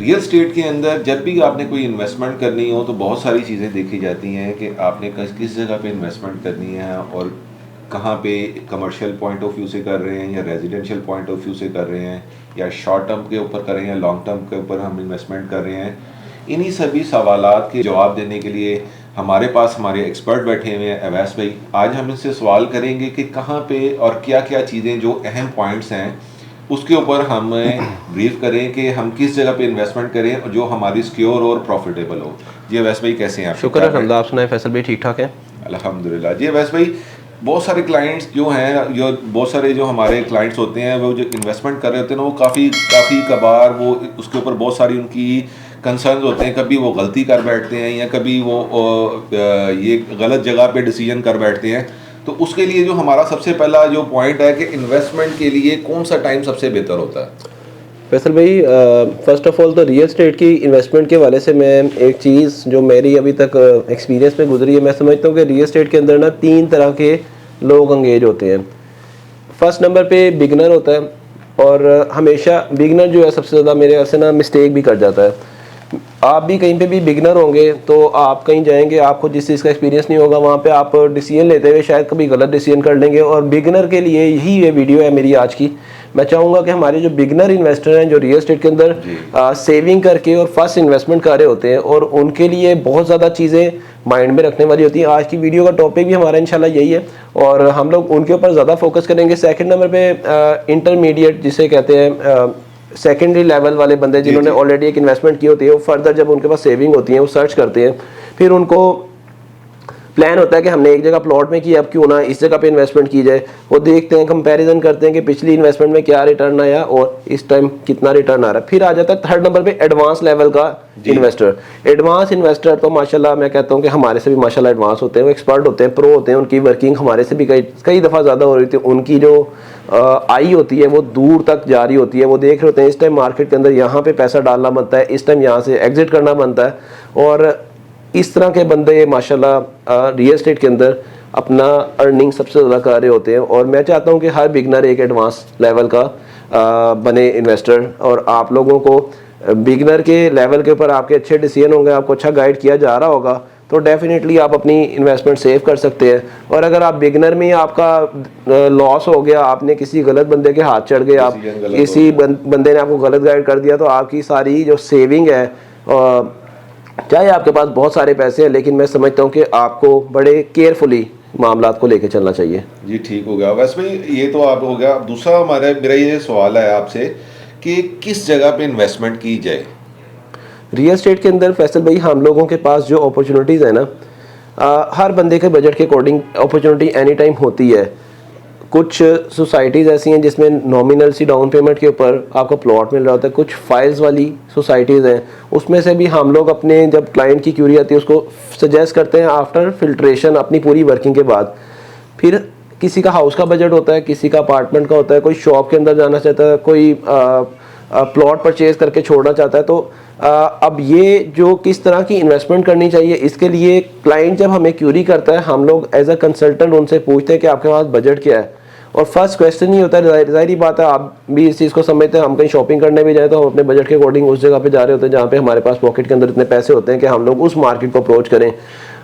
Real estate के अंदर जब भी आपने कोई इन्वेस्टमेंट करनी हो तो बहुत सारी चीज़ें देखी जाती हैं कि आपने किस जगह पे इन्वेस्टमेंट करनी है और कहाँ पे कमर्शियल पॉइंट ऑफ व्यू से कर रहे हैं या रेजिडेंशियल पॉइंट ऑफ व्यू से कर रहे हैं या शॉर्ट टर्म के ऊपर कर रहे हैं या लॉन्ग टर्म के ऊपर हम इन्वेस्टमेंट कर रहे हैं। इन्हीं सभी सवालात के जवाब देने के लिए हमारे पास हमारे एक्सपर्ट बैठे हुए हैं अवैस भाई। आज हम इनसे सवाल करेंगे कि कहाँ पे और क्या क्या चीज़ें जो अहम पॉइंट्स हैं उसके ऊपर हम ब्रीफ करें कि हम किस जगह पे इन्वेस्टमेंट करें और जो हमारी सिक्योर और प्रॉफिटेबल हो। जी अवैस भाई कैसे हैं आप? शुक्र है अल्हम्दुलिल्लाह, आप सुनाएं फैसल भाई ठीक ठाक हैं? अल्हम्दुलिल्लाह। जी अवैस भाई, बहुत सारे क्लाइंट्स जो हैं, जो बहुत सारे जो हमारे क्लाइंट्स होते हैं वो जो इन्वेस्टमेंट कर रहे होते हैं ना, वो काफ़ी कबार वो उसके ऊपर बहुत सारी उनकी कंसर्न्स होते हैं। कभी वो गलती कर बैठते हैं या कभी वो ये गलत जगह पे डिसीजन कर बैठते हैं। तो उसके लिए जो हमारा सबसे पहला जो पॉइंट है कि इन्वेस्टमेंट के लिए कौन सा टाइम सबसे बेहतर होता है? फैसल भाई, फर्स्ट ऑफ ऑल तो रियल स्टेट की इन्वेस्टमेंट के हवाले से मैं एक चीज़ जो मेरी अभी तक एक्सपीरियंस में गुजरी है, मैं समझता हूँ कि रियल स्टेट के अंदर ना 3 तरह के लोग अंगेज होते हैं। फर्स्ट नंबर पे बिगनर होता है, और हमेशा बिगनर जो है सबसे ज़्यादा मेरे ख्याल से ना मिस्टेक भी कर जाता है। आप भी कहीं पे भी बिगनर होंगे तो आप कहीं जाएंगे, आपको जिस चीज़ का एक्सपीरियंस नहीं होगा वहाँ पे आप डिसीजन लेते हुए शायद कभी गलत डिसीजन कर लेंगे। और बिगनर के लिए यही ये वीडियो है मेरी आज की। मैं चाहूँगा कि हमारे जो बिगनर इन्वेस्टर हैं जो रियल एस्टेट के अंदर सेविंग करके और फर्स्ट इन्वेस्टमेंट कर रहे होते हैं, और उनके लिए बहुत ज़्यादा चीज़ें माइंड में रखने वाली होती हैं। आज की वीडियो का टॉपिक भी हमारा इंशाल्लाह यही है और हम लोग उनके ऊपर ज़्यादा फोकस करेंगे। सेकंड नंबर पे इंटरमीडिएट जिसे कहते हैं, सेकेंडरी लेवल वाले बंदे जिन्होंने ऑलरेडी एक इन्वेस्टमेंट की होती है, वो फर्दर जब उनके पास सेविंग होती है वो सर्च करते हैं, फिर उनको प्लान होता है कि हमने एक जगह प्लॉट में किया, अब क्यों ना इस जगह पे इन्वेस्टमेंट की जाए। वो देखते हैं, कंपैरिजन करते हैं कि पिछली इन्वेस्टमेंट में क्या रिटर्न आया और इस टाइम कितना रिटर्न आ रहा है। फिर आ जाता है थर्ड नंबर पे एडवांस लेवल का इन्वेस्टर। एडवांस इन्वेस्टर तो माशाल्लाह मैं कहता हूँ कि हमारे से भी माशाल्लाह एडवांस होते हैं, वो एक्सपर्ट होते हैं, प्रो होते हैं, उनकी वर्किंग हमारे से भी कई दफ़ा ज़्यादा हो रही थी। उनकी जो आई होती है वो दूर तक जा रही होती है। वो देख रहे होते हैं इस टाइम मार्केट के अंदर यहाँ पे पैसा डालना बनता है, इस टाइम यहाँ से एग्जिट करना बनता है। और इस तरह के बंदे माशाल्लाह रियल एस्टेट के अंदर अपना अर्निंग सबसे ज़्यादा कर रहे होते हैं। और मैं चाहता हूँ कि हर बिगनर एक एडवांस लेवल का बने इन्वेस्टर। और आप लोगों को बिगनर के लेवल के ऊपर आपके अच्छे डिसीजन होंगे, आपको अच्छा गाइड किया जा रहा होगा, तो डेफिनेटली आप अपनी इन्वेस्टमेंट सेव कर सकते हैं। और अगर आप बिगनर में आपका लॉस हो गया, आपने किसी गलत बंदे के हाथ चढ़ गए, आप किसी बंदे ने आपको गलत गाइड कर दिया, तो आपकी सारी जो सेविंग है, चाहे आपके पास बहुत सारे पैसे हैं, लेकिन मैं समझता हूँ कि आपको बड़े केयरफुली मामला को लेके चलना चाहिए। जी ठीक हो गया वैसे भाई, ये तो आप हो गया। दूसरा मेरा ये सवाल है आपसे कि किस जगह पे इन्वेस्टमेंट की जाए रियल एस्टेट के अंदर? फैसल भाई, हम लोगों के पास जो अपॉर्चुनिटीज़ है ना, हर बंदे के बजट के अकॉर्डिंग अपॉर्चुनिटी एनी टाइम होती है। कुछ सोसाइटीज़ ऐसी हैं जिसमें नॉमिनल सी डाउन पेमेंट के ऊपर आपको प्लॉट मिल रहा होता है। कुछ फाइल्स वाली सोसाइटीज़ हैं, उसमें से भी हम लोग अपने जब क्लाइंट की क्यूरी आती है उसको सजेस्ट करते हैं आफ्टर फिल्ट्रेशन, अपनी पूरी वर्किंग के बाद। फिर किसी का हाउस का बजट होता है, किसी का अपार्टमेंट का होता है, कोई शॉप के अंदर जाना चाहता है, कोई प्लॉट परचेज करके छोड़ना चाहता है। तो अब ये जो किस तरह की इन्वेस्टमेंट करनी चाहिए, इसके लिए क्लाइंट जब हमें क्यूरी करता है, हम लोग एज अ कंसल्टेंट उनसे पूछते हैं कि आपके पास बजट क्या है। और फर्स्ट क्वेश्चन ही होता है, जाहिर बात है आप भी इस चीज़ को समझते हैं, हम कहीं शॉपिंग करने भी जाए तो हम अपने बजट के अकॉर्डिंग उस जगह पे जा रहे होते हैं जहाँ पे हमारे पास पॉकेट के अंदर इतने पैसे होते हैं कि हम लोग उस मार्केट को अप्रोच करें।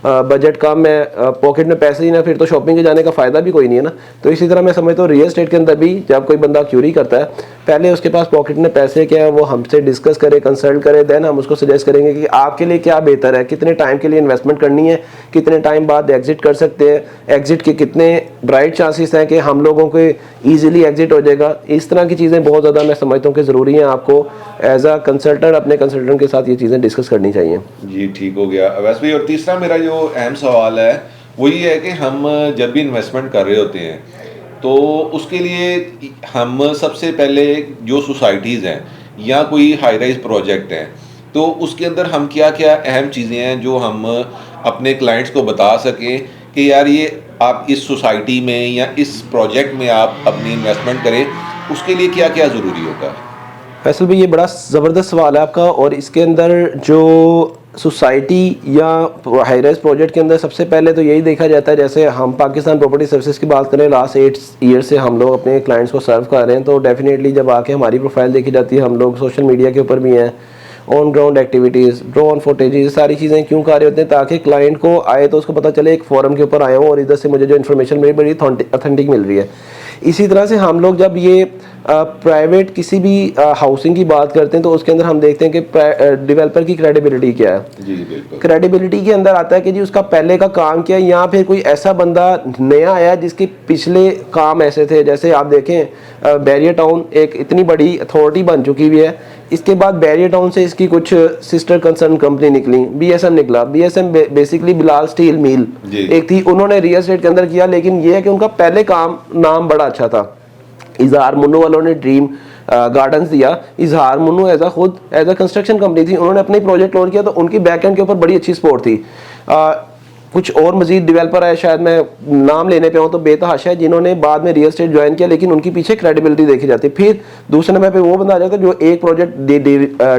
बजट कम है, पॉकेट में पैसे ही ना, फिर तो शॉपिंग के जाने का फ़ायदा भी कोई नहीं है ना। तो इसी तरह मैं समझता हूँ रियल एस्टेट के अंदर भी जब कोई बंदा क्यूरी करता है, पहले उसके पास पॉकेट में पैसे क्या है वो हमसे डिस्कस करे, कंसल्ट करे, देन हम उसको सजेस्ट करेंगे कि आपके लिए क्या बेहतर है, कितने टाइम के लिए इन्वेस्टमेंट करनी है, कितने टाइम बाद एग्जिट कर सकते हैं, एग्जिट के कितने ब्राइट चांसेस हैं कि हम लोगों को ईजिली एग्जिट हो जाएगा। इस तरह की चीज़ें बहुत ज़्यादा मैं समझता हूँ कि ज़रूरी है, आपको एज अ कंसल्टेंट अपने कंसल्टेंट के साथ ये चीज़ें डिस्कस करनी चाहिए। जी ठीक हो गया वैसे भाई। और तीसरा मेरा जो अहम सवाल है वो ये है कि हम जब भी इन्वेस्टमेंट कर रहे होते हैं तो उसके लिए हम सबसे पहले जो सोसाइटीज़ हैं या कोई हाई राइज प्रोजेक्ट हैं, तो उसके अंदर हम क्या क्या अहम चीज़ें हैं जो हम अपने क्लाइंट्स को बता सकें कि यार ये आप इस सोसाइटी में या इस प्रोजेक्ट में आप अपनी इन्वेस्टमेंट करें, उसके लिए क्या क्या ज़रूरी होता है? फैसल भाई, ये बड़ा ज़बरदस्त सवाल है आपका। और इसके अंदर जो सोसाइटी या हाई राइज प्रोजेक्ट के अंदर सबसे पहले तो यही देखा जाता है, जैसे हम पाकिस्तान प्रॉपर्टी सर्विसेज की बात करें, लास्ट 8 ईयर से हम लोग अपने क्लाइंट्स को सर्व कर रहे हैं। तो डेफिनेटली जब आके हमारी प्रोफाइल देखी जाती है, हम लोग सोशल मीडिया के ऊपर भी हैं on ground activities, drone footage, सारी चीज़ें क्यों कर रहे होते हैं? ताकि क्लाइंट को आए तो उसको पता चले एक फोरम के ऊपर आया हूँ और इधर से मुझे जो इन्फॉर्मेशन मेरी बड़ी ऑथेंटिक मिल रही है। इसी तरह से हम लोग जब ये प्राइवेट किसी भी हाउसिंग की बात करते हैं तो उसके अंदर हम देखते हैं कि डेवलपर की क्रेडिबिलिटी क्या है। जी बिल्कुल। क्रेडिबिलिटी के अंदर आता है कि जी उसका पहले का काम क्या है, या फिर कोई ऐसा बंदा नया आया जिसके पिछले काम ऐसे थे। जैसे आप देखें बैरियर टाउन एक इतनी बड़ी अथॉरिटी बन चुकी हुई है, इसके बाद बैरियर टाउन से इसकी कुछ सिस्टर कंसर्न कंपनी निकली, बीएसएम निकला। BSM basically Bilal steel mill एक थी, उन्होंने रियल एस्टेट के अंदर किया, लेकिन ये है कि उनका पहले काम नाम बड़ा अच्छा था। इजहार मुन्नू वालों ने ड्रीम गार्डन्स दिया। इजहार मुन्नू खुद एज अ कंस्ट्रक्शन कंपनी थी, उन्होंने अपने प्रोजेक्ट लॉन्च किया तो उनकी बैक एंड के ऊपर बड़ी अच्छी सपोर्ट थी। कुछ और मजीद डेवलपर है, शायद मैं नाम लेने पे हूँ तो बेतहाशा है, जिन्होंने बाद में रियल एस्टेट ज्वाइन किया, लेकिन उनकी पीछे क्रेडिबिलिटी देखी जाती है। फिर दूसरे नंबर पे वो बंदा आ जाता है जो एक प्रोजेक्ट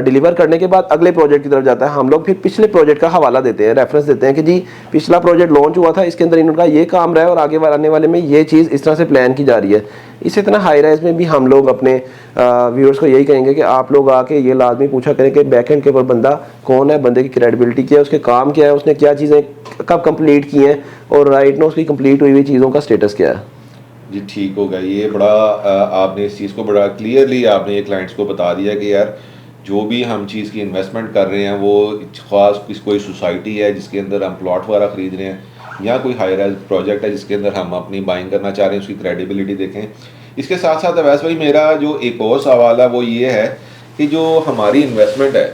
डिलीवर करने के बाद अगले प्रोजेक्ट की तरफ जाता है। हम लोग फिर पिछले प्रोजेक्ट का हवाला देते हैं, रेफरेंस देते हैं कि जी पिछला प्रोजेक्ट लॉन्च हुआ था, इसके अंदर इनका ये काम रहा है और आगे आने वाले में ये चीज़ इस तरह से प्लान की जा रही है। इसी तरह हाई राइज में भी हम लोग अपने व्यूअर्स को यही कहेंगे कि आप लोग आके ये लाजमी पूछा करें कि बैकएंड के ऊपर बंदा कौन है, बंदे की क्रेडिबिलिटी क्या है, उसके काम क्या है, उसने क्या चीज़ें कब कंप्लीट की हैं और राइट ना उसकी कंप्लीट हुई हुई चीज़ों का स्टेटस क्या है। जी ठीक होगा। ये बड़ा आपने इस चीज़ को बड़ा क्लियरली आपने ये क्लाइंट्स को बता दिया कि यार जो भी हम चीज़ की इन्वेस्टमेंट कर रहे हैं वो ख़ास कोई सोसाइटी है जिसके अंदर हम प्लॉट वगैरह ख़रीद रहे हैं, या कोई हाई राइज प्रोजेक्ट है जिसके अंदर हम अपनी बाइंग करना चाह रहे हैं, उसकी क्रेडिबिलिटी देखें। इसके साथ साथ अवैस भाई मेरा जो एक और सवाल है वो ये है कि जो हमारी इन्वेस्टमेंट है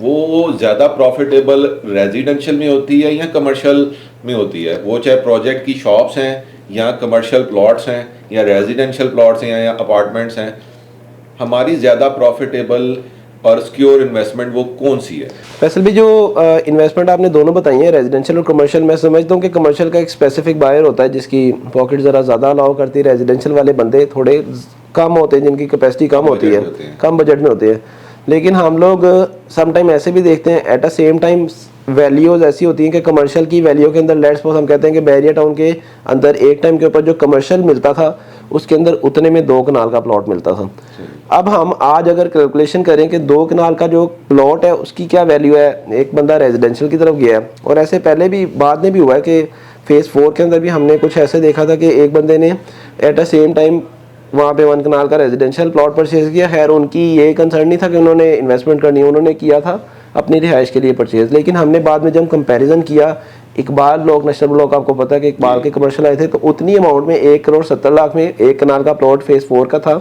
वो ज़्यादा प्रॉफिटेबल रेजिडेंशियल में होती है या कमर्शियल में होती है? वो चाहे प्रोजेक्ट की शॉप्स हैं या कमर्शियल प्लॉट्स हैं या रेजिडेंशियल प्लॉट्स हैं या अपार्टमेंट्स हैं, हमारी ज़्यादा प्रॉफिटेबल और सिक्योर इन्वेस्टमेंट वो कौन सी है? फैसल भी जो इन्वेस्टमेंट आपने दोनों बताई है, रेजिडेंशियल और कमर्शियल, मैं समझता हूँ कि कमर्शियल का एक स्पेसिफिक बायर होता है जिसकी पॉकेट ज़रा ज़्यादा अलाउ करती है। रेजिडेंशियल वाले बंदे थोड़े कम होते हैं, जिनकी कैपेसिटी कम होती है, कम बजट में होते हैं। लेकिन हम लोग सम टाइम ऐसे भी देखते हैं at a same time values ऐसी होती हैं कि कमर्शियल की वैल्यू के अंदर लेट्स सपोज हम कहते हैं कि बैरियर टाउन के अंदर एक टाइम के ऊपर जो कमर्शियल मिलता था उसके अंदर उतने में 2 कनाल का प्लॉट मिलता था। अब हम आज अगर कैलकुलेशन करें कि 2 कनाल का जो प्लॉट है उसकी क्या वैल्यू है, एक बंदा रेजिडेंशियल की तरफ गया है, और ऐसे पहले भी बाद में भी हुआ है कि फेज़ 4 के अंदर भी हमने कुछ ऐसे देखा था कि एक बंदे ने एट अ सेम टाइम वहाँ पे 1 कनाल का रेजिडेंशियल प्लॉट परचेज किया। खैर उनकी ये कंसर्न नहीं था कि उन्होंने इन्वेस्टमेंट करनी है, उन्होंने किया था अपनी रिहाइश के लिए परचेज। लेकिन हमने बाद में जब कंपैरिजन किया, इकबाल ब्लॉक, नेशनल ब्लॉक, आपको पता है कि इकबाल के कमर्शियल आए थे, तो उतनी अमाउंट में 1,70,00,000 में 1 कनाल का प्लॉट फेज़ 4 का था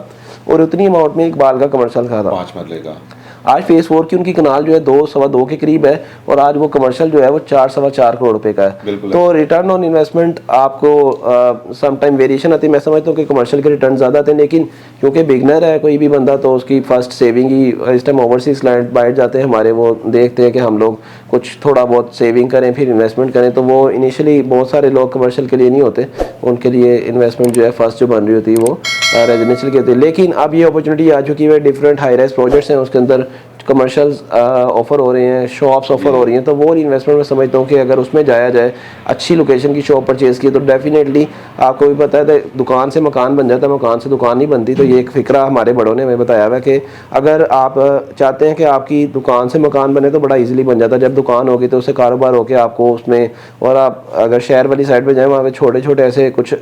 और उतनी अमाउंट में इकबाल का कमर्शियल का था 5 मरले का। आज फेज़ 4 की उनकी कनाल जो है 2 के करीब है और आज वो कमर्शियल जो है वो 4 करोड़ रुपए का है। तो रिटर्न ऑन इन्वेस्टमेंट आपको सम टाइम वेरिएशन आती है। मैं समझता हूँ कि कमर्शियल के रिटर्न ज़्यादा आते हैं, लेकिन क्योंकि बिगनर है कोई भी बंदा तो उसकी फर्स्ट सेविंग ही, इस टाइम ओवरसीज क्लाइंट बाहर जाते हैं हमारे, वो देखते हैं कि हम लोग कुछ थोड़ा बहुत सेविंग करें फिर इन्वेस्टमेंट करें, तो वो इनिशियली बहुत सारे लोग कमर्शियल के लिए नहीं होते, उनके लिए इन्वेस्टमेंट जो है फर्स्ट जो बन रही होती है वो रेजिडेंशियल की होती है। लेकिन अब ये अपॉर्चुनिटी आ चुकी है, डिफरेंट हाई राइज प्रोजेक्ट्स हैं, उसके अंदर कमर्शियल्स ऑफर हो रहे हैं, शॉप्स ऑफर हो रही हैं, तो वो इन्वेस्टमेंट में समझता हूँ कि अगर उसमें जाया जाए, अच्छी लोकेशन की शॉप परचेज़ की, तो डेफिनेटली आपको भी पता है दुकान से मकान बन जाता है, मकान से दुकान नहीं बनती। तो ये एक फ़िक्रा हमारे बड़ों ने हमें बताया हुआ है कि अगर आप चाहते हैं कि आपकी दुकान से मकान बने तो बड़ा ईजिली बन जाता है। जब दुकान होगी तो उससे कारोबार होकर आपको उसमें, और आप अगर शहर वाली साइड पर जाएँ वहाँ पर छोटे छोटे ऐसे कुछ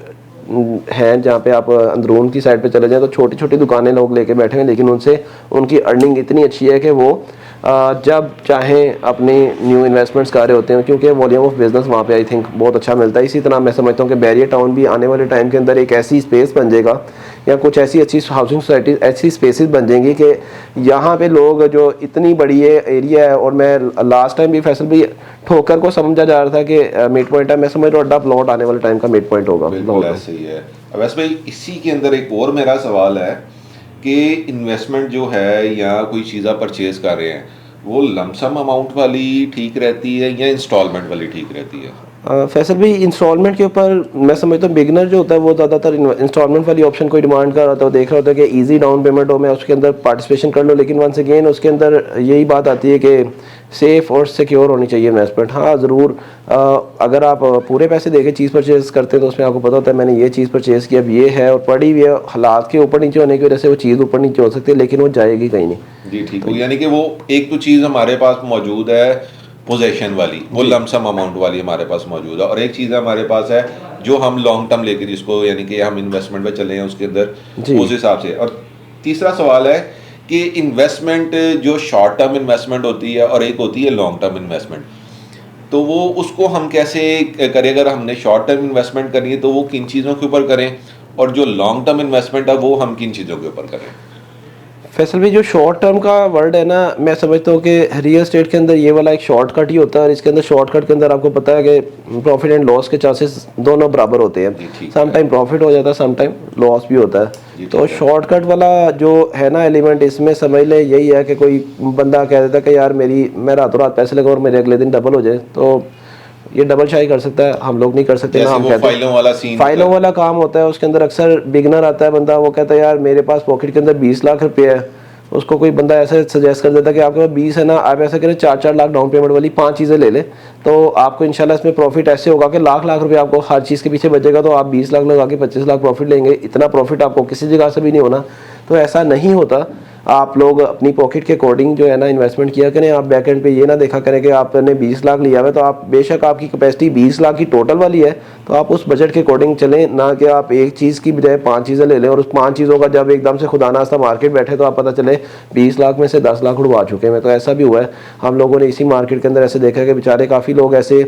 हैं जहाँ पे आप अंदरून की साइड पे चले जाएं तो छोटी छोटी दुकानें लोग लेके बैठे हैं, लेकिन उनसे उनकी अर्निंग इतनी अच्छी है कि वो जब चाहें अपनी न्यू इन्वेस्टमेंट्स कर रहे होते हैं, क्योंकि वॉल्यूम ऑफ बिजनेस वहाँ पे आई थिंक बहुत अच्छा मिलता है। इसी तरह मैं समझता हूँ कि बैरियर टाउन भी आने वाले टाइम के अंदर एक ऐसी स्पेस बन जाएगा या कुछ ऐसी अच्छी हाउसिंग सोसाइटी, ऐसी स्पेसेस बन जाएंगी कि यहाँ पे लोग, जो इतनी बड़ी ये एरिया है, और मैं लास्ट टाइम भी फैसल भी ठोकर को समझा जा रहा था कि मिड पॉइंट है, मैं समझ रहा हूँ अड्डा प्लॉट आने वाले टाइम का मिड पॉइंट होगा। बिल्कुल ऐसे ही है। वैसे भाई इसी के अंदर एक और मेरा सवाल है कि इन्वेस्टमेंट जो है या कोई चीज़ा परचेज कर रहे हैं वो लमसम अमाउंट वाली ठीक रहती है या इंस्टॉलमेंट वाली ठीक रहती है? फैसल भी इंस्टॉलमेंट के ऊपर मैं समझता हूँ बिगनर जो होता है वो ज़्यादातर इंस्टॉलमेंट वाली ऑप्शन कोई डिमांड कर रहा होता है, वो देख रहा होता है कि इजी डाउन पेमेंट हो, मैं उसके अंदर पार्टिसिपेशन कर लूँ। लेकिन वंस अगेन उसके अंदर यही बात आती है कि सेफ़ और सिक्योर होनी चाहिए इन्वेस्टमेंट। हाँ ज़रूर, अगर आप पूरे पैसे देके चीज़ परचेज़ करते हैं तो उसमें आपको पता होता है मैंने ये चीज़ परचेज़ किया, अब ये है और पड़ी हुई है, हालात के ऊपर नीचे होने की वजह से वो चीज़ ऊपर नीचे हो सकती है लेकिन वो जाएगी कहीं नहीं। जी ठीक हो, यानी कि वो एक तो चीज़ हमारे पास मौजूद है पोजेशन वाली, वो लमसम अमाउंट वाली हमारे पास मौजूद है, और एक चीज़ हमारे पास है जो हम लॉन्ग टर्म लेके जिसको यानी कि हम इन्वेस्टमेंट पे चले हैं उसके अंदर उस हिसाब से। और तीसरा सवाल है कि इन्वेस्टमेंट जो शॉर्ट टर्म इन्वेस्टमेंट होती है और एक होती है लॉन्ग टर्म इन्वेस्टमेंट, तो वो उसको हम कैसे करें? अगर हमने शॉर्ट टर्म इन्वेस्टमेंट करनी है तो वो किन चीज़ों के ऊपर करें, और जो लॉन्ग टर्म इन्वेस्टमेंट है वो हम किन चीज़ों के ऊपर करें? फैसल भी जो शॉर्ट टर्म का वर्ड है ना, मैं समझता हूँ कि रियल एस्टेट के अंदर ये वाला एक शॉर्टकट ही होता है, और इसके अंदर शॉर्टकट के अंदर आपको पता है कि प्रॉफिट एंड लॉस के चांसेस दोनों बराबर होते हैं। सम टाइम प्रॉफिट हो जाता है, सम टाइम लॉस भी होता है। तो शॉर्टकट वाला जो है ना एलिमेंट, इसमें समझ ले यही है कि कोई बंदा कह देता है कि यार मैं रातों रात पैसे लगा और मेरे अगले दिन डबल हो जाए, तो ये डबल शाही कर सकता है, हम लोग नहीं कर सकते ना। हम कहते हैं फाइलों वाला काम होता है, उसके अंदर अक्सर बिगनर आता है बंदा, वो कहता है यार मेरे पास पॉकेट के अंदर 20 लाख रुपए है, उसको कोई बंदा ऐसे सजेस्ट कर देता है कि आपके पास 20 है ना, आप ऐसा करें 4-4 लाख डाउन पेमेंट वाली 5 चीज़ें ले लें, तो आपको इंशाल्लाह इसमें प्रॉफिट ऐसे होगा कि लाख लाख रुपए आपको हर चीज़ के पीछे बचेगा, तो आप 20 लाख लगा के 25 लाख प्रॉफिट लेंगे। इतना प्रॉफिट आपको किसी जगह से भी नहीं होना। तो ऐसा नहीं होता। आप लोग अपनी पॉकेट के अकॉर्डिंग जो है ना इन्वेस्टमेंट किया करें। आप बैक एंड पे ये ना देखा करें कि आपने 20 लाख लिया हुआ है तो आप बेशक आपकी कैपेसिटी 20 लाख की टोटल वाली है, तो आप उस बजट के अकॉर्डिंग चलें, ना कि आप एक चीज़ की बजाय 5 चीज़ें ले लें और उस 5 चीज़ों का जब एकदम से खुदा नास्ता मार्केट बैठे तो आप पता चले 20 लाख में से 10 लाख उड़वा चुके हैं। तो ऐसा भी हुआ है, हम लोगों ने इसी मार्केट के अंदर ऐसे देखा है कि बेचारे काफ़ी लोग ऐसे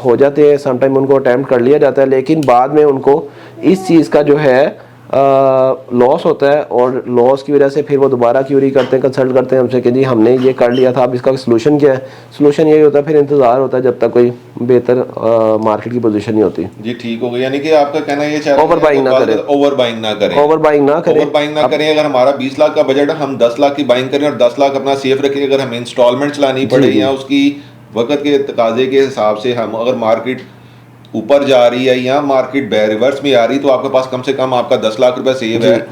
हो जाते हैं, समटाइम उनको अटैम्प्ट कर लिया जाता है लेकिन बाद में उनको इस चीज़ का जो है लॉस होता है, और लॉस की वजह से फिर वो दोबारा क्यूरी करते हैं, कंसल्ट करते हैं हमसे कि जी हमने ये कर लिया था, अब इसका सोल्यूशन क्या है। सोल्यूशन यही होता है फिर इंतज़ार होता है जब तक कोई बेहतर मार्केट की पोजीशन नहीं होती। जी ठीक हो गया, यानी कि आपका कहना ये चाह ओवर बाइंग ना करें, ओवर बाइंग ना करें, ओवर बाइंग ना करें। अगर हमारा 20 लाख का बजट है, हम 10 लाख की बाइंग करें और 10 लाख अपना सेफ रखें। अगर हमें इंस्टॉलमेंट चलानी पड़े या उसकी वक्त के तकाजे के हिसाब से हम अगर मार्केट ऊपर जा रही है या मार्केट रिवर्स में आ रही, तो आपके पास कम से कम आपका 10 लाख रुपए सेव है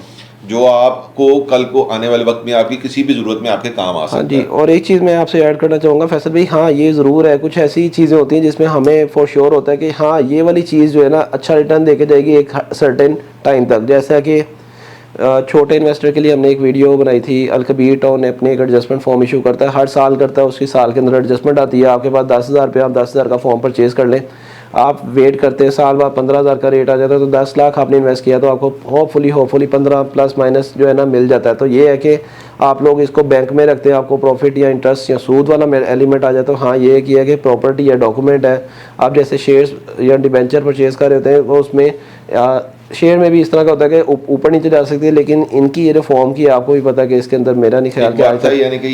जो आपको कल को आने वाले वक्त में आपकी किसी भी जरूरत में आपके काम आ सकता है। हाँ जी, और एक चीज़ मैं आपसे ऐड करना चाहूँगा फैसल भाई, हाँ ये ज़रूर है, कुछ ऐसी चीज़ें होती हैं जिसमें हमें फॉर श्योर होता है कि हाँ ये वाली चीज़ जो है ना अच्छा रिटर्न देके जाएगी एक सर्टेन टाइम तक। जैसा कि छोटे इन्वेस्टर के लिए हमने एक वीडियो बनाई थी, अलकबीर टाउन ने अपने एक एडजस्टमेंट फॉर्म इशू करता है, हर साल करता है, उसकी साल के अंदर एडजस्टमेंट आती है। आपके पास 10,000 रुपये, आप 10,000 का फॉर्म परचेज़ कर लें, आप वेट करते हैं, साल बाद 15,000 का रेट आ जाता है, तो 10 लाख आपने इन्वेस्ट किया तो आपको होपफुली 15 प्लस माइनस जो है ना मिल जाता है। तो ये है कि आप लोग इसको बैंक में रखते हैं, आपको प्रॉफिट या इंटरेस्ट या सूद वाला एलिमेंट आ जाता है। हाँ ये है कि प्रॉपर्टी या डॉक्यूमेंट है, आप जैसे शेयर्स या डिबेंचर परचेज़ कर रहे होते हैं, वो उसमें शेयर में भी इस तरह का होता है कि ऊपर नीचे जा सकती है, लेकिन इनकी ये जो फॉर्म की आपको भी पता है कि इसके अंदर मेरा नहीं ख्याल यानी कि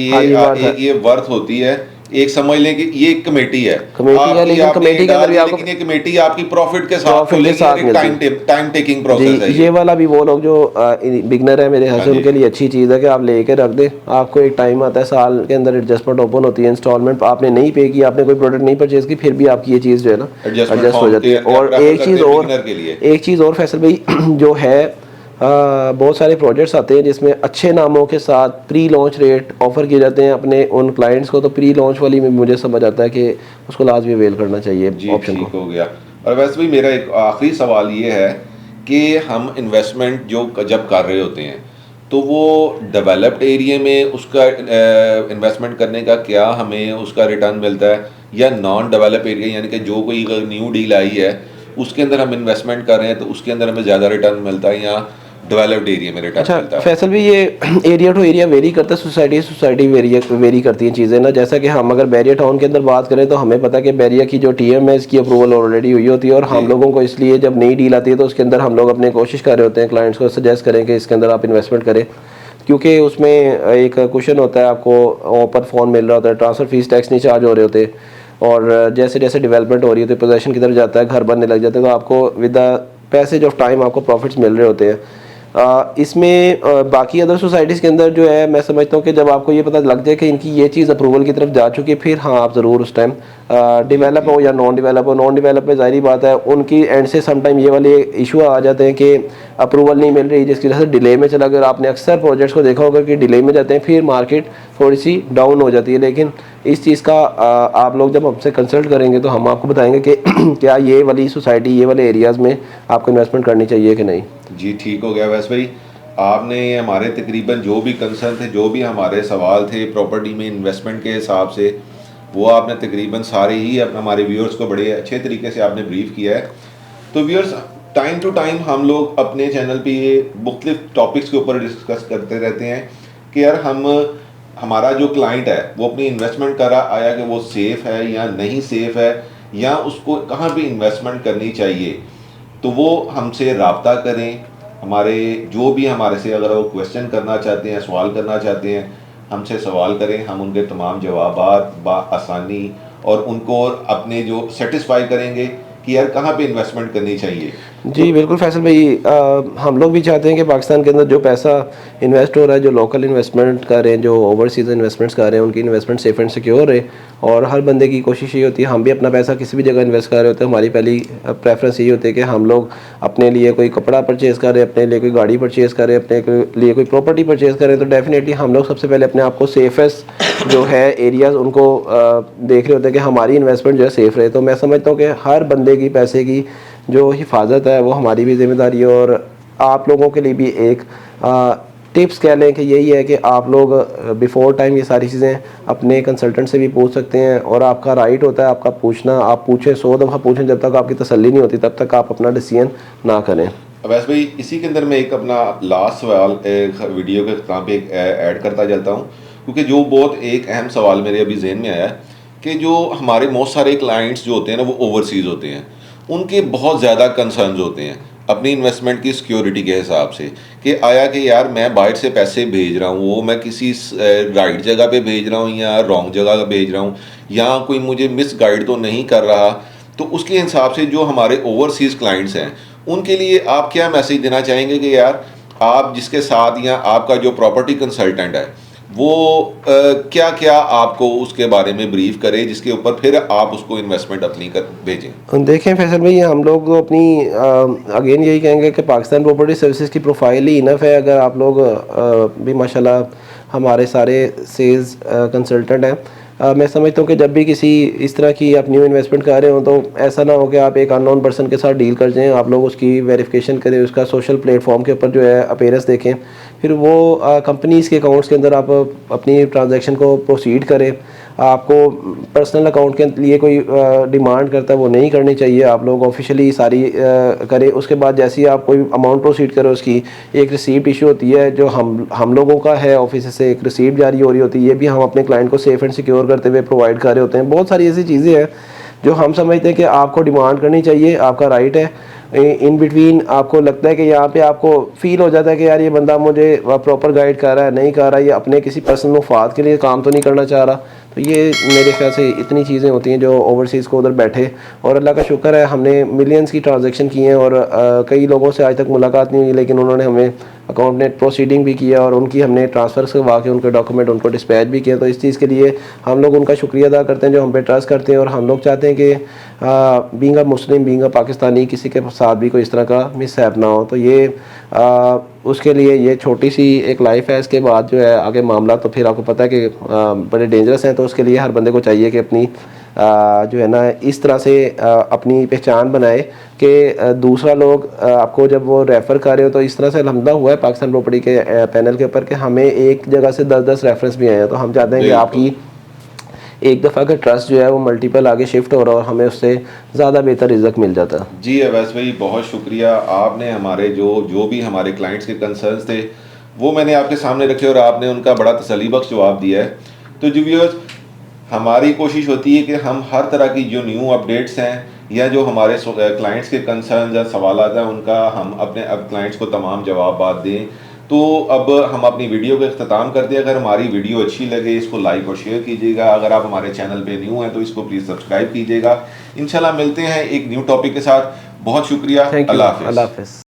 ये वर्थ होती है, एक समझ लें कि ये एक कमेटी है, लेकिन कमेटी के अंदर भी आपको ये कमेटी आपकी प्रॉफिट के साथ टाइम टेकिंग प्रोसेस है। ये वाला भी वो लोग जो बिगनर है मेरे ख्याल से उनके लिए अच्छी चीज़ है कि आप लेके रख दें। आपको एक टाइम आता है साल के अंदर एडजस्टमेंट ओपन होती है, इंस्टॉलमेंट आपने नहीं पे की, आपने कोई प्रोडक्ट नहीं परचेज की, फिर भी आपकी ये चीज़ जो है ना एडजस्ट हो जाती है। और एक चीज़ और फैसल भाई जो है, बहुत सारे प्रोजेक्ट्स आते हैं जिसमें अच्छे नामों के साथ प्री लॉन्च रेट ऑफर किए जाते हैं अपने उन क्लाइंट्स को, तो प्री लॉन्च वाली में मुझे समझ आता है कि उसको लाजमी अवेल करना चाहिए ऑप्शन को। हो गया। और वैसे भी मेरा एक आखिरी सवाल ये है कि हम इन्वेस्टमेंट जो जब कर रहे होते हैं तो वो डेवलप्ड एरिया में उसका इन्वेस्टमेंट करने का क्या हमें उसका रिटर्न मिलता है, या नॉन डेवलप एरिया यानी कि जो कोई न्यू डील आई है उसके अंदर हम इन्वेस्टमेंट कर रहे हैं तो उसके अंदर हमें ज़्यादा रिटर्न मिलता है, या डेवलप्ड एरिया में रिटर्न मिलता है? फैसल भी ये एरिया टू एरिया वेरी करता है, सोसाइटी वेरी करती हैं चीज़ें ना। जैसा कि हम अगर बैरिया टाउन के अंदर बात करें तो हमें पता है कि बैरिया की जो टीएम है इसकी अप्रूवल ऑलरेडी हुई होती है, और हम लोगों को इसलिए जब नई डील आती है तो उसके अंदर हम लोग अपने कोशिश कर रहे होते हैं क्लाइंट्स को सजेस्ट करें कि इसके अंदर आप इन्वेस्टमेंट करें, क्योंकि उसमें एक क्वेश्चन होता है, आपको ओपन फ़ोन मिल रहा होता है, ट्रांसफ़र फीस टैक्स नहीं चार्ज हो रहे होते, और जैसे जैसे डेवलपमेंट हो रही है तो पोजीशन की तरफ जाता है, घर बनने लग जाते हैं, तो आपको with the passage of time आपको प्रॉफिट्स मिल रहे होते हैं। इसमें बाकी अदर सोसाइटीज़ के अंदर जो है मैं समझता हूँ कि जब आपको ये पता लग जाए कि इनकी ये चीज़ अप्रूवल की तरफ जा चुकी है, फिर हाँ आप ज़रूर उस टाइम डेवलप हो या नॉन डेवलप में ज़ाहिर बात है उनकी एंड से समटाइम ये वाले इशू आ जाते हैं कि अप्रूवल नहीं मिल रही, जिसकी वजह से डिले में चला गया। आपने अक्सर प्रोजेक्ट्स को देखा होगा कि डिले में जाते हैं, फिर मार्केट थोड़ी सी डाउन हो जाती है। लेकिन इस चीज़ का आप लोग जब हमसे कंसल्ट करेंगे तो हम आपको बताएंगे कि क्या ये वाली सोसाइटी, ये वाले एरियाज़ में आपको इन्वेस्टमेंट करनी चाहिए कि नहीं। जी ठीक हो गया वैस भाई, आपने हमारे तकरीबन जो भी कंसर्न थे, जो भी हमारे सवाल थे प्रॉपर्टी में इन्वेस्टमेंट के हिसाब से, वो आपने तकरीबन सारे ही हमारे व्यूअर्स को बड़े अच्छे तरीके से आपने ब्रीफ किया है। तो व्यूअर्स, टाइम टू टाइम हम लोग अपने चैनल पे ये मुख्तलिफ टॉपिक्स के ऊपर डिस्कस करते रहते हैं कि यार हमारा जो क्लाइंट है वो अपनी इन्वेस्टमेंट कर रहा आया कि वो सेफ़ है या नहीं सेफ़ है, या उसको कहाँ पे इन्वेस्टमेंट करनी चाहिए। तो वो हमसे रब्ता करें, हमारे जो भी हमारे से अगर वो क्वेश्चन करना चाहते हैं, सवाल करना चाहते हैं, हमसे सवाल करें। हम उनके तमाम जवाबात आसानी और उनको अपने जो सेटिस्फाई करेंगे कि यार कहाँ पे इन्वेस्टमेंट करनी चाहिए। जी बिल्कुल फैसल भाई, हम लोग भी चाहते हैं कि पाकिस्तान के अंदर जो पैसा इन्वेस्ट हो रहा है, जो लोकल इन्वेस्टमेंट कर रहे हैं, जो ओवरसीज़ इन्वेस्टमेंट्स कर रहे हैं, उनकी इन्वेस्टमेंट सेफ एंड सिक्योर रहे। और हर बंदे की कोशिश ये होती है, हम भी अपना पैसा किसी भी जगह इन्वेस्ट कर रहे होते हैं, हमारी पहली प्रेफरेंस ये होती है कि हम लोग अपने लिए कोई कपड़ा परचेज़ कर रहे हैं, अपने लिए कोई गाड़ी परचेज़ कर रहे हैं, अपने लिए कोई प्रॉपर्टी परचेज़ कर रहे हैं, तो डेफिनेटली हम लोग सबसे पहले अपने आप को सेफेस्ट जो है एरियाज़ उनको देख रहे होते हैं कि हमारी इन्वेस्टमेंट जो है सेफ़ रहे। तो मैं समझता हूँ कि हर बंदे की पैसे की जो हिफाजत है वो हमारी भी जिम्मेदारी है। और आप लोगों के लिए भी एक टिप्स कह लें कि यही है कि आप लोग बिफोर टाइम ये सारी चीज़ें अपने कंसल्टेंट से भी पूछ सकते हैं, और आपका राइट होता है आपका पूछना। आप पूछें, 100 दफ़ा पूछें, जब तक आपकी तसल्ली नहीं होती तब तक आप अपना डिसीजन ना करें। वैसे भाई, इसी के अंदर मैं एक अपना लास्ट सवाल वीडियो के अख्ताम पे ऐड करता चलता हूँ, क्योंकि जो बहुत एक अहम सवाल मेरे अभी जहन में आया कि जो हमारे बहुत सारे क्लाइंट्स जो होते हैं ना वो ओवरसीज़ होते हैं, उनके बहुत ज़्यादा कंसर्न्स होते हैं अपनी इन्वेस्टमेंट की सिक्योरिटी के हिसाब से कि आया कि यार मैं बाहर से पैसे भेज रहा हूँ, वो मैं किसी राइट जगह पे भेज रहा हूँ या रॉन्ग जगह भेज रहा हूँ, या कोई मुझे मिस गाइड तो नहीं कर रहा। तो उसके हिसाब से जो हमारे ओवरसीज़ क्लाइंट्स हैं उनके लिए आप क्या मैसेज देना चाहेंगे कि यार आप जिसके साथ या आपका जो प्रॉपर्टी कंसल्टेंट है वो क्या क्या आपको उसके बारे में ब्रीफ करे जिसके ऊपर फिर आप उसको इन्वेस्टमेंट अपनी कर भेजें। देखें फैसल भाई, हम लोग अपनी अगेन यही कहेंगे कि पाकिस्तान प्रॉपर्टी सर्विसेज की प्रोफाइल ही इनफ है। अगर आप लोग भी माशाल्लाह हमारे सारे सेल्स कंसल्टेंट हैं, मैं समझता हूँ कि जब भी किसी इस तरह की आप न्यू इन्वेस्टमेंट कर रहे हो तो ऐसा ना हो कि आप एक अननोन पर्सन के साथ डील कर जाएं। आप लोग उसकी वेरिफिकेशन करें, उसका सोशल प्लेटफॉर्म के ऊपर जो है अपीयरेंस देखें, फिर वो कंपनीज़ के अकाउंट्स के अंदर आप अपनी ट्रांजैक्शन को प्रोसीड करें। आपको पर्सनल अकाउंट के लिए कोई डिमांड करता है वो नहीं करनी चाहिए, आप लोग ऑफिशियली सारी करें। उसके बाद जैसे ही आप कोई अमाउंट प्रोसीड करें, उसकी एक रिसीप्ट इशू होती है जो हम लोगों का है, ऑफिस से एक रिसीप्ट जारी हो रही होती है। ये भी हम अपने क्लाइंट को सेफ एंड सिक्योर करते हुए प्रोवाइड कर रहे होते हैं। बहुत सारी ऐसी चीज़ें हैं जो हम समझते हैं कि आपको डिमांड करनी चाहिए, आपका राइट है। इन बिटवीन आपको लगता है कि यहाँ पे आपको फील हो जाता है कि यार ये बंदा मुझे प्रॉपर गाइड कर रहा है, नहीं कर रहा, ये अपने किसी पर्सनल मुफाद के लिए काम तो नहीं करना चाह रहा। तो ये मेरे ख्याल से इतनी चीज़ें होती हैं जो ओवरसीज़ को उधर बैठे, और अल्लाह का शुक्र है हमने मिलियंस की ट्रांजैक्शन की हैं, और कई लोगों से आज तक मुलाकात नहीं हुई, लेकिन उन्होंने हमें अकाउंट नेट प्रोसीडिंग भी किया और उनकी हमने ट्रांसफ़र करवा के उनके डॉक्यूमेंट उनको डिस्पैच भी किया। तो इस चीज़ के लिए हम लोग उनका शुक्रिया अदा करते हैं जो हम पे ट्रस्ट करते हैं। और हम लोग चाहते हैं कि being a Muslim, being a Pakistani, किसी के साथ भी कोई इस तरह का मिसहैप ना हो। तो ये उसके लिए ये छोटी सी एक लाइफ है। इसके बाद जो है आगे मामला तो फिर आपको पता है कि बड़े डेंजरस हैं। तो उसके लिए हर बंदे को चाहिए कि अपनी जो है ना इस तरह से अपनी पहचान बनाए कि दूसरा लोग आपको जब वो रेफ़र कर रहे हो, तो इस तरह से अल्हम्दुलिल्लाह हुआ है पाकिस्तान प्रॉपर्टी के पैनल के ऊपर कि हमें एक जगह से 10-10 रेफरेंस भी आए हैं। तो हम चाहते हैं कि आपकी एक दफ़ा का ट्रस्ट जो है वो मल्टीपल आगे शिफ्ट हो रहा है और हमें उससे ज़्यादा बेहतर रिज़ल्ट मिल जाता है। जी अवैस भाई, बहुत शुक्रिया। आपने हमारे जो भी हमारे क्लाइंट्स के कंसर्न्स थे वो मैंने आपके सामने रखे और आपने उनका बड़ा तसल्ली बख्श जवाब दिया है। तो जी व्यूअर्स, हमारी कोशिश होती है कि हम हर तरह की जो न्यू अपडेट्स हैं या जो हमारे क्लाइंट्स के कंसर्न या सवाल हैं उनका हम अपने क्लाइंट्स को तमाम जवाब दें। तो अब हम अपनी वीडियो का अख्ताम करते हैं। अगर हमारी वीडियो अच्छी लगे इसको लाइक और शेयर कीजिएगा। अगर आप हमारे चैनल पे न्यू हैं तो इसको प्लीज़ सब्सक्राइब कीजिएगा। इंशाल्लाह मिलते हैं एक न्यू टॉपिक के साथ। बहुत शुक्रिया। अल्लाह हाफ़िज़।